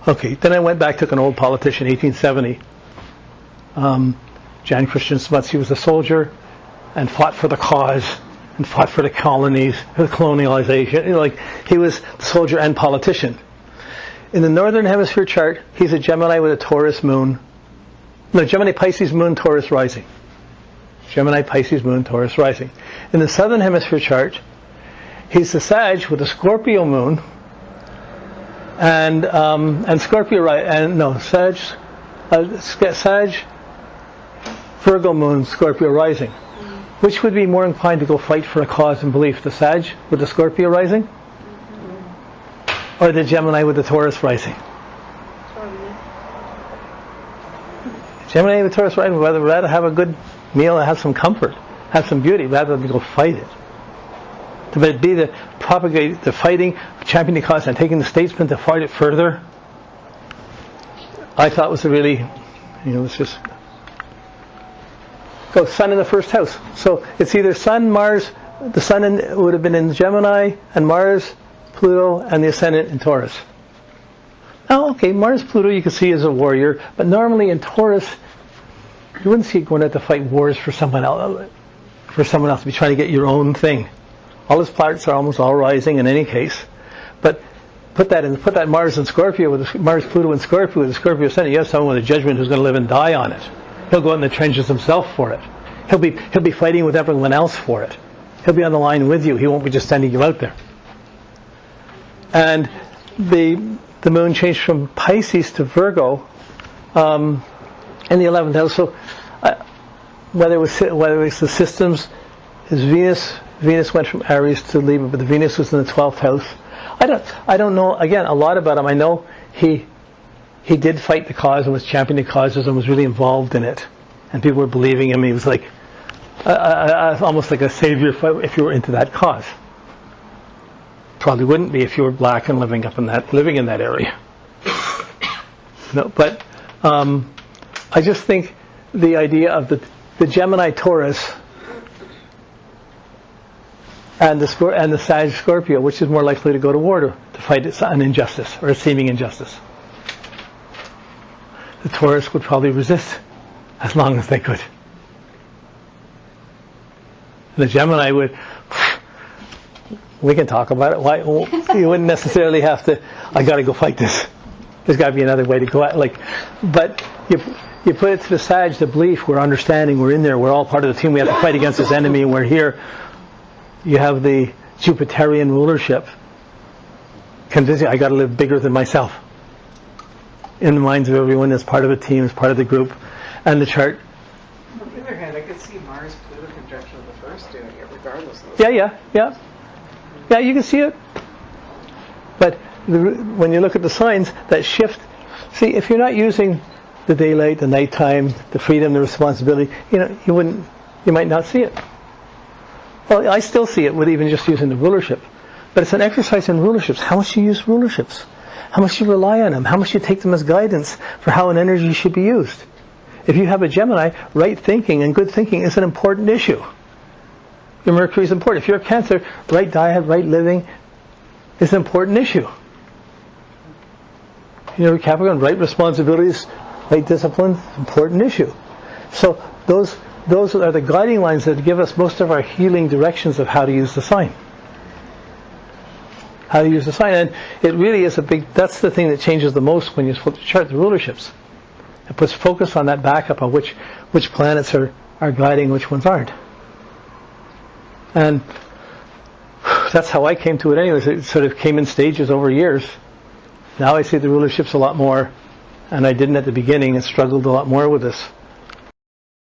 Okay, then I went back, took an old politician, 1870. Jan Christian Smuts. He was a soldier and fought for the cause and fought for the colonies, for colonialization. Like, he was soldier and politician. In the Northern Hemisphere chart, he's a Gemini with a Taurus moon. No, Gemini, Pisces, moon, Taurus rising. Gemini, Pisces, moon, Taurus rising. In the Southern Hemisphere chart, he's the Sag with a Scorpio moon and Scorpio Sag, Virgo moon, Scorpio rising. Which would be more inclined to go fight for a cause and belief? The Sag with the Scorpio rising? Or the Gemini with the Taurus rising? Gemini with Taurus rising would rather have a good meal and have some comfort, have some beauty, rather than go fight it. But be the propagate, the fighting, championing the cause, and taking the statesman to fight it further, I thought was a really, it's just... Go Sun in the first house. So it's either Sun, Mars, the Sun would have been in Gemini, and Mars, Pluto, and the Ascendant in Taurus. Now, okay, Mars, Pluto you can see as a warrior, but normally in Taurus, you wouldn't see it going out to fight wars for someone else to be trying to get your own thing. All his planets are almost all rising in any case. But put that Mars and Scorpio with Mars, Pluto, and Scorpio with the Scorpio Ascendant. You have someone with a judgment who's going to live and die on it. He'll go out in the trenches himself for it. He'll be fighting with everyone else for it. He'll be on the line with you. He won't be just sending you out there. And the moon changed from Pisces to Virgo in the 11th house. So whether it was the systems, his Venus went from Aries to Libra, but the Venus was in the 12th house. I don't know again a lot about him. I know he did fight the cause and was championing the causes and was really involved in it, and people were believing him. He was like almost like a savior if you were into that cause. Probably wouldn't be if you were black and living in that area. No, but I just think the idea of the Gemini Taurus and the Sag Scorpio, which is more likely to go to war to fight an injustice or a seeming injustice. The Taurus would probably resist as long as they could. The Gemini would, we can talk about it. Why you wouldn't necessarily have to, I got to go fight this. There's got to be another way to go at but you put it to the Sag, the belief, we're understanding, we're in there, we're all part of the team, we have to fight against this enemy, and we're here. You have the Jupiterian rulership convincing I got to live bigger than myself in the minds of everyone as part of a team, as part of the group, and the chart. On the other hand, I could see Mars Pluto conjunction of the first doing it regardless of Yeah, you can see it. But when you look at the signs that shift, see, if you're not using the daylight, the nighttime, the freedom, the responsibility, you might not see it. Well, I still see it with even just using the rulership. But it's an exercise in rulerships. How much you use rulerships? How much you rely on them? How much you take them as guidance for how an energy should be used? If you have a Gemini, right thinking and good thinking is an important issue. Your Mercury is important. If you're a Cancer, right diet, right living is an important issue. Capricorn, right responsibilities, right discipline, important issue. So those are the guiding lines that give us most of our healing directions of how to use the sign. How to use the sign. And it really is that's the thing that changes the most when you flip the chart, the rulerships. It puts focus on that backup of which planets are guiding, which ones aren't. And that's how I came to it anyways. It sort of came in stages over years. Now I see the rulerships a lot more, and I didn't at the beginning and struggled a lot more with this.